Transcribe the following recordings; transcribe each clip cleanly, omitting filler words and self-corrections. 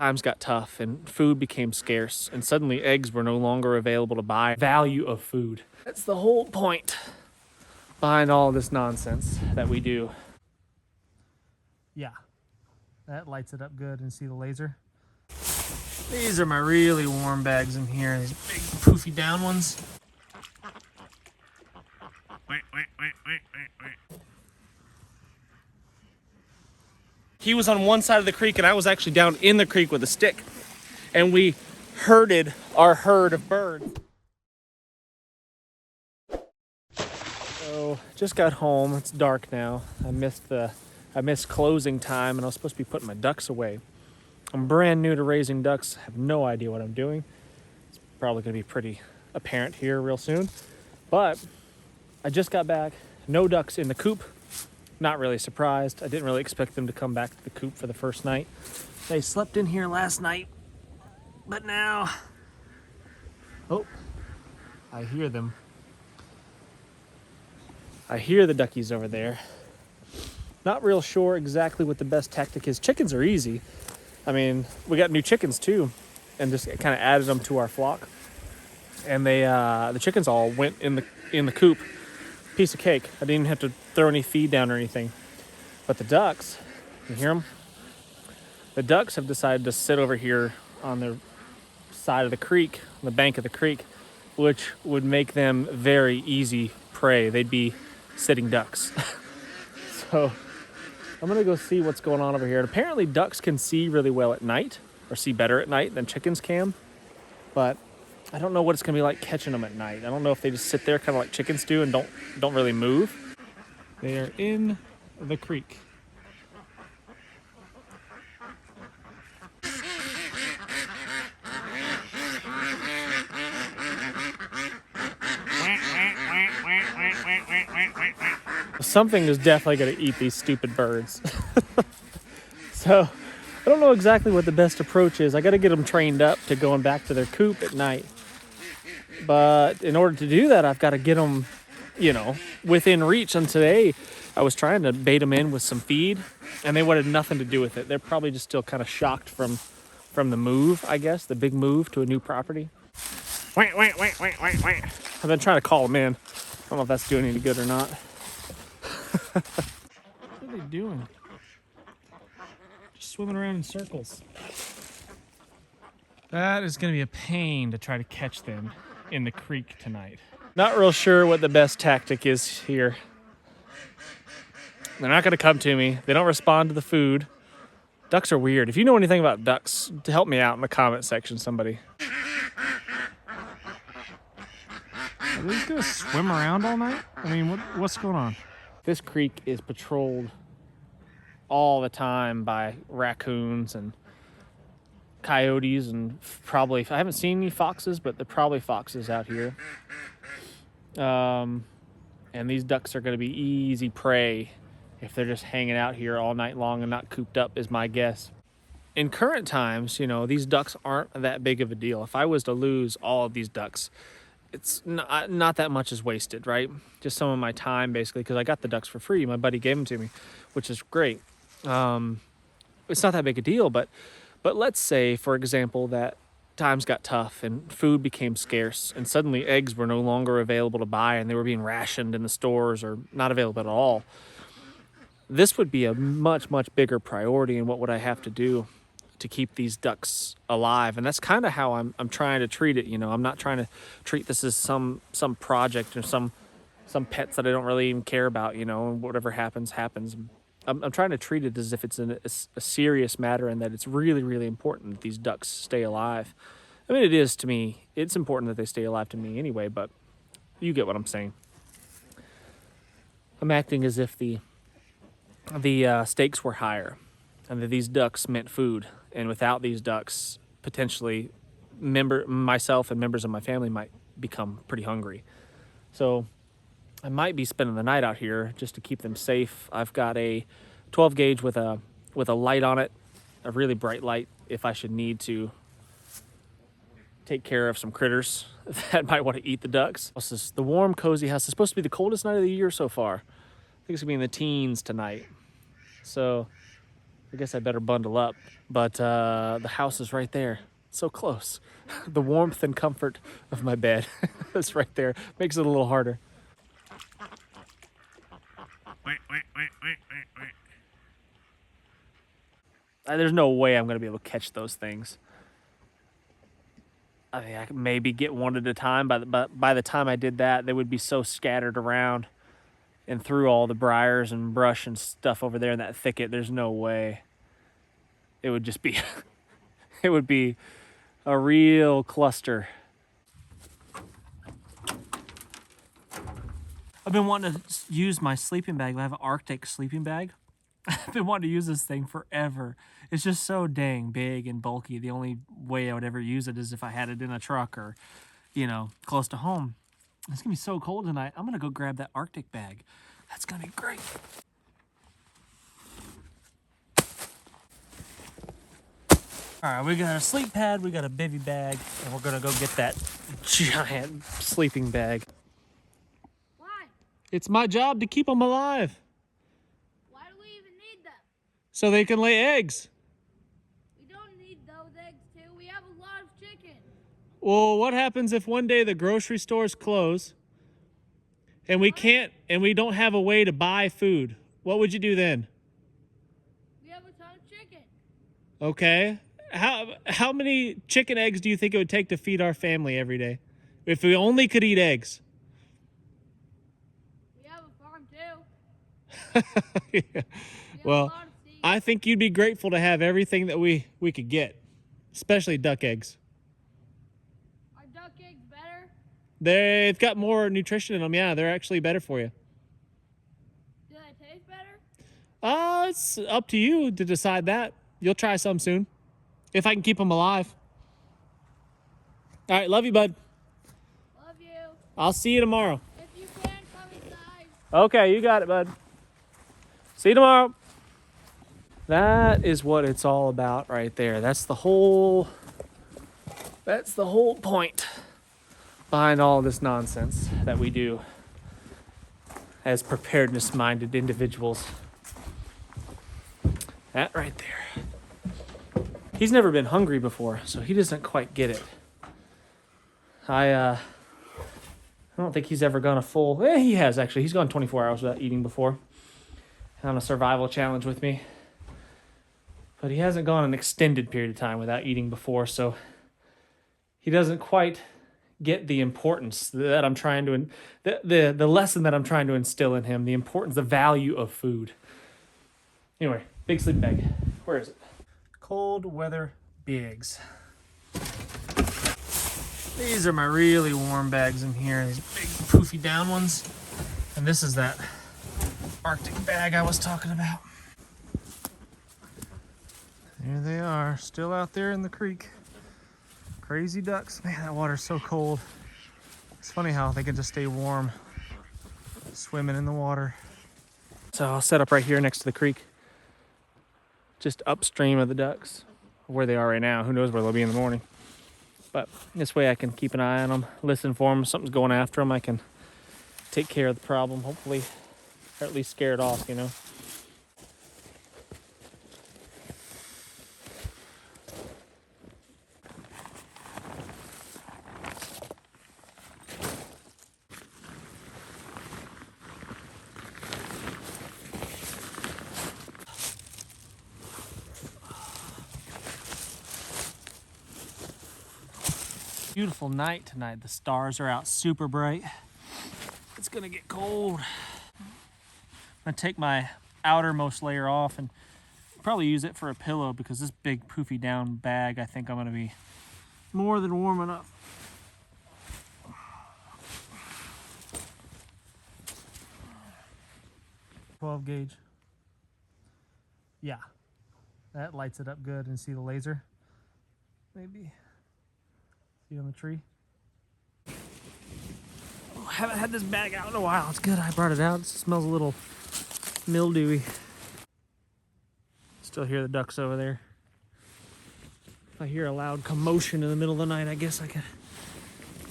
Times got tough and food became scarce, and suddenly eggs were no longer available to buy. Value of food. That's the whole point behind all this nonsense that we do. Yeah, that lights it up good, and see the laser? These are my really warm bags in here, these big poofy down ones. He was on one side of the creek and I was actually down in the creek with a stick, and we herded our herd of birds. So just got home. It's dark now. I missed closing time, and I was supposed to be putting my ducks away. I'm brand new to raising ducks. I have no idea what I'm doing. It's probably going to be pretty apparent here real soon. But I just got back. No ducks in the coop. Not really surprised. I didn't really expect them to come back to the coop for the first night. They slept in here last night, but now, oh, I hear them. I hear the duckies over there. Not real sure exactly what the best tactic is. Chickens are easy. I mean, we got new chickens too, and just kind of added them to our flock. And they, the chickens all went in the coop. Piece of cake. I didn't even have to throw any feed down or anything. But the ducks, you hear them? The ducks have decided to sit over here on the side of the creek, on the bank of the creek, which would make them very easy prey. They'd be sitting ducks. So I'm gonna go see what's going on over here. And apparently ducks can see really well at night, or see better at night than chickens can. But I don't know what it's gonna be like catching them at night. I don't know if they just sit there kind of like chickens do and don't really move. They are in the creek. Something is definitely going to eat these stupid birds. So I don't know exactly what the best approach is. I got to get them trained up to going back to their coop at night. But in order to do that, I've got to get them, within reach. And today I was trying to bait them in with some feed, and they wanted nothing to do with it. They're probably just still kind of shocked from the move, I guess, the big move to a new property. Wait. I've been trying to call them in. I don't know if that's doing any good or not. What are they doing? Just swimming around in circles. That is going to be a pain to try to catch them in the creek tonight. Not real sure what the best tactic is here. They're not going to come to me. They don't respond to the food. Ducks are weird. If you know anything about ducks, to help me out in the comment section, somebody. Are they just going to swim around all night? I mean, what's going on? This creek is patrolled all the time by raccoons and coyotes, and probably, I haven't seen any foxes, but there are probably foxes out here. And these ducks are going to be easy prey if they're just hanging out here all night long and not cooped up, is my guess. In current times, these ducks aren't that big of a deal. If I was to lose all of these ducks, it's not that much is wasted, right? Just some of my time, basically, because I got the ducks for free. My buddy gave them to me, which is great. It's not that big a deal, but let's say, for example, that times got tough and food became scarce, and suddenly eggs were no longer available to buy, and they were being rationed in the stores or not available at all. This would be a much, much bigger priority, and what would I have to do to keep these ducks alive? And that's kind of how I'm trying to treat it. I'm not trying to treat this as some project or some pets that I don't really even care about, whatever happens. I'm trying to treat it as if it's a serious matter, and that it's really, really important that these ducks stay alive. I mean, it is to me. It's important that they stay alive to me anyway, but you get what I'm saying. I'm acting as if the stakes were higher, and that these ducks meant food. And without these ducks, potentially myself and members of my family might become pretty hungry. So I might be spending the night out here just to keep them safe. I've got a 12 gauge with a light on it, a really bright light, if I should need to take care of some critters that might want to eat the ducks. This is the warm, cozy house. It's supposed to be the coldest night of the year so far. I think it's gonna be in the teens tonight. So I guess I better bundle up, but the house is right there. So close. The warmth and comfort of my bed is right there. Makes it a little harder. There's no way I'm gonna be able to catch those things. I mean, I could maybe get one at a time, but by the time I did that, they would be so scattered around and through all the briars and brush and stuff over there in that thicket. There's no way. It would just be, it would be a real cluster. I've been wanting to use my sleeping bag. I have an Arctic sleeping bag. I've been wanting to use this thing forever. It's just so dang big and bulky. The only way I would ever use it is if I had it in a truck or, you know, close to home. It's gonna be so cold tonight. I'm gonna go grab that Arctic bag. That's gonna be great. All right, we got a sleep pad, we got a bivy bag, and we're gonna go get that giant sleeping bag. Why? It's my job to keep them alive. Why do we even need them? So they can lay eggs. We don't need those eggs too. We have a lot of chicken. Well, what happens if one day the grocery stores close and we don't have a way to buy food? What would you do then? We have a ton of chicken. Okay. How many chicken eggs do you think it would take to feed our family every day? If we only could eat eggs. We have a farm too. Yeah. Well, I think you'd be grateful to have everything that we could get, especially duck eggs. Are duck eggs better? They've got more nutrition in them. Yeah, they're actually better for you. Do they taste better? It's up to you to decide that. You'll try some soon. If I can keep them alive. All right, love you, bud. Love you. I'll see you tomorrow. If you can, come inside. Okay, you got it, bud. See you tomorrow. That is what it's all about right there. That's the whole point behind all this nonsense that we do as preparedness-minded individuals. That right there. He's never been hungry before, so he doesn't quite get it. I don't think he's ever gone a full... he has, actually. He's gone 24 hours without eating before. On a survival challenge with me. But he hasn't gone an extended period of time without eating before, so he doesn't quite get the importance that I'm trying to... The lesson that I'm trying to instill in him, the importance, the value of food. Anyway, big sleeping bag. Where is it? Cold weather bigs. These are my really warm bags in here. These big poofy down ones. And this is that Arctic bag I was talking about. There they are, still out there in the creek. Crazy ducks. Man, that water's so cold. It's funny how they can just stay warm swimming in the water. So I'll set up right here next to the creek, just upstream of the ducks, where they are right now. Who knows where they'll be in the morning. But this way I can keep an eye on them, listen for them. If something's going after them, I can take care of the problem, hopefully, or at least scare it off, you know. Beautiful night tonight. The stars are out super bright. It's gonna get cold. I'm gonna take my outermost layer off and probably use it for a pillow because this big poofy down bag, I think I'm gonna be more than warm enough. .12 gauge. Yeah, that lights it up good. And see the laser? Maybe. See on the tree? Oh, I haven't had this bag out in a while. It's good I brought it out. It smells a little mildewy. Still hear the ducks over there. If I hear a loud commotion in the middle of the night, I guess I could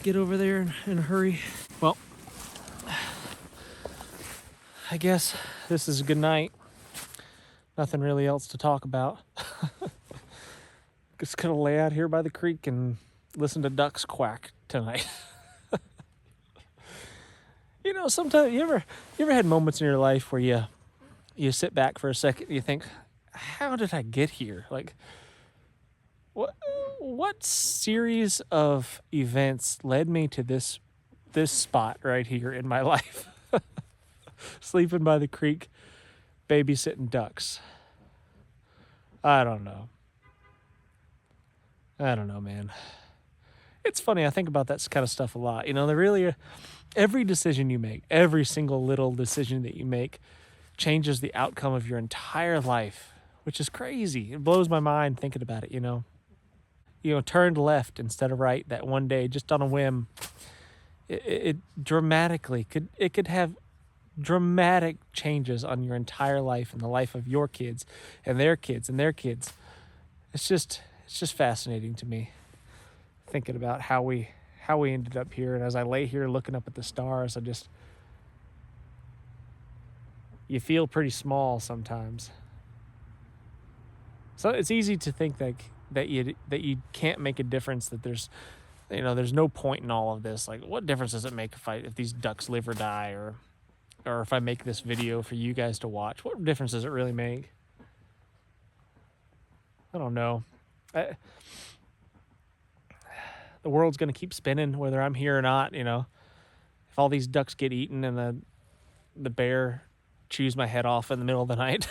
get over there in a hurry. Well, I guess this is a good night. Nothing really else to talk about. Just gonna lay out here by the creek and listen to ducks quack tonight. You know, sometimes you ever had moments in your life where you sit back for a second and you think, how did I get here? Like, what series of events led me to this spot right here in my life? Sleeping by the creek, babysitting ducks. I don't know, man. It's funny, I think about that kind of stuff a lot. You know, every decision you make, every single little decision that you make changes the outcome of your entire life, which is crazy. It blows my mind thinking about it, you know. Turned left instead of right that one day just on a whim. It dramatically could have dramatic changes on your entire life and the life of your kids and their kids and their kids. It's just fascinating to me thinking about how we ended up here. And as I lay here looking up at the stars, you feel pretty small sometimes. So it's easy to think that you can't make a difference, that there's no point in all of this. Like, what difference does it make if these ducks live or die, or if I make this video for you guys to watch? What difference does it really make? I don't know. The world's going to keep spinning whether I'm here or not, you know. If all these ducks get eaten and the bear chews my head off in the middle of the night,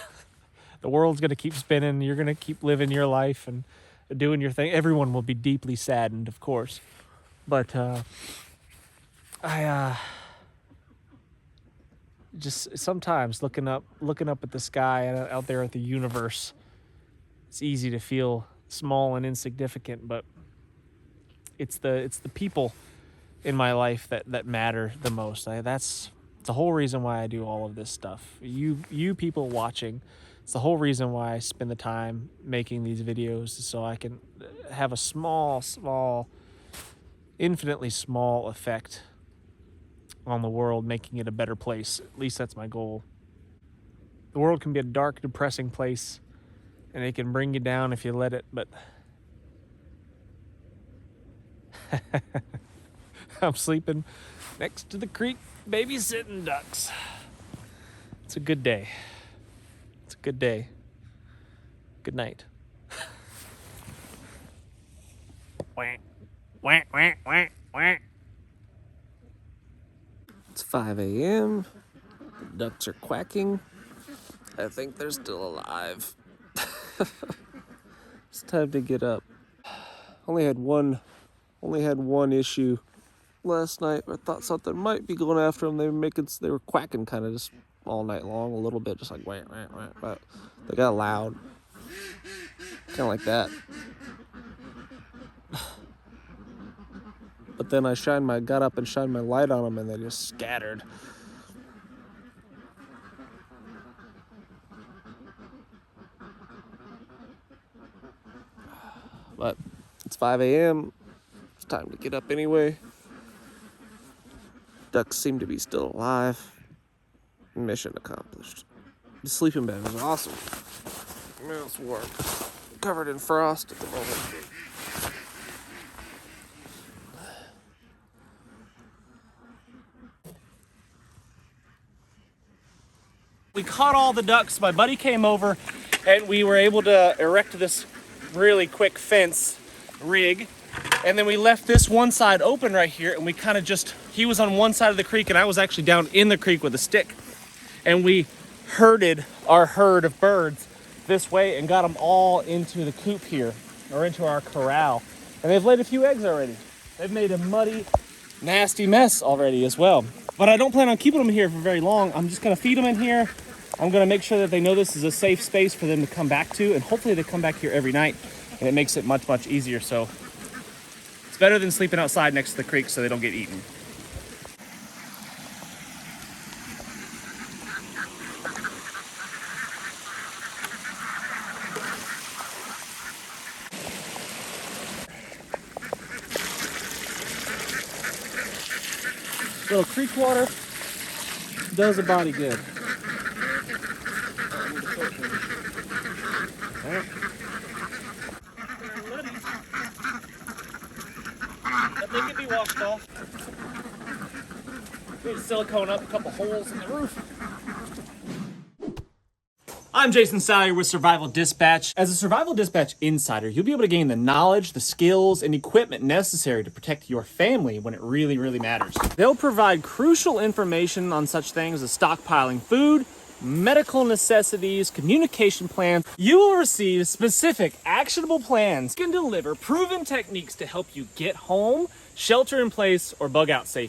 the world's going to keep spinning. You're going to keep living your life and doing your thing. Everyone will be deeply saddened, of course. But I just sometimes looking up at the sky and out there at the universe, it's easy to feel small and insignificant, but it's the people in my life that matter the most. That's the whole reason why I do all of this stuff. You people watching, it's the whole reason why I spend the time making these videos, so I can have a small, infinitely small effect on the world, making it a better place. At least that's my goal. The world can be a dark, depressing place, and it can bring you down if you let it, but I'm sleeping next to the creek, babysitting ducks. It's a good day. It's a good day. Good night. Whack, whack, whack, whack, whack. It's 5 a.m. The ducks are quacking. I think they're still alive. It's time to get up. Only had one issue last night. I thought something might be going after them. They were quacking kind of just all night long, a little bit, just like whack, whack, whack. But they got loud, kind of like that. But then I got up and shined my light on them, and they just scattered. But it's 5 a.m. It's time to get up anyway. Ducks seem to be still alive. Mission accomplished. The sleeping bag was awesome. Man, it's warm. Covered in frost at the moment. We caught all the ducks. My buddy came over and we were able to erect this really quick fence rig. And then we left this one side open right here, and we kind of he was on one side of the creek and I was actually down in the creek with a stick. And we herded our herd of birds this way and got them all into the coop here, or into our corral. And they've laid a few eggs already. They've made a muddy, nasty mess already as well. But I don't plan on keeping them here for very long. I'm just gonna feed them in here. I'm gonna make sure that they know this is a safe space for them to come back to, and hopefully they come back here every night, and it makes it much, much easier. So it's better than sleeping outside next to the creek so they don't get eaten. Little creek water does a body good. they can be washed off. Need to silicone up a couple holes in the roof. I'm Jason Salyer with Survival Dispatch. As a Survival Dispatch insider, you'll be able to gain the knowledge, the skills, and equipment necessary to protect your family when it really, really matters. They'll provide crucial information on such things as stockpiling food, medical necessities, communication plans. You will receive specific, actionable plans that can deliver proven techniques to help you get home, shelter in place, or bug out safe.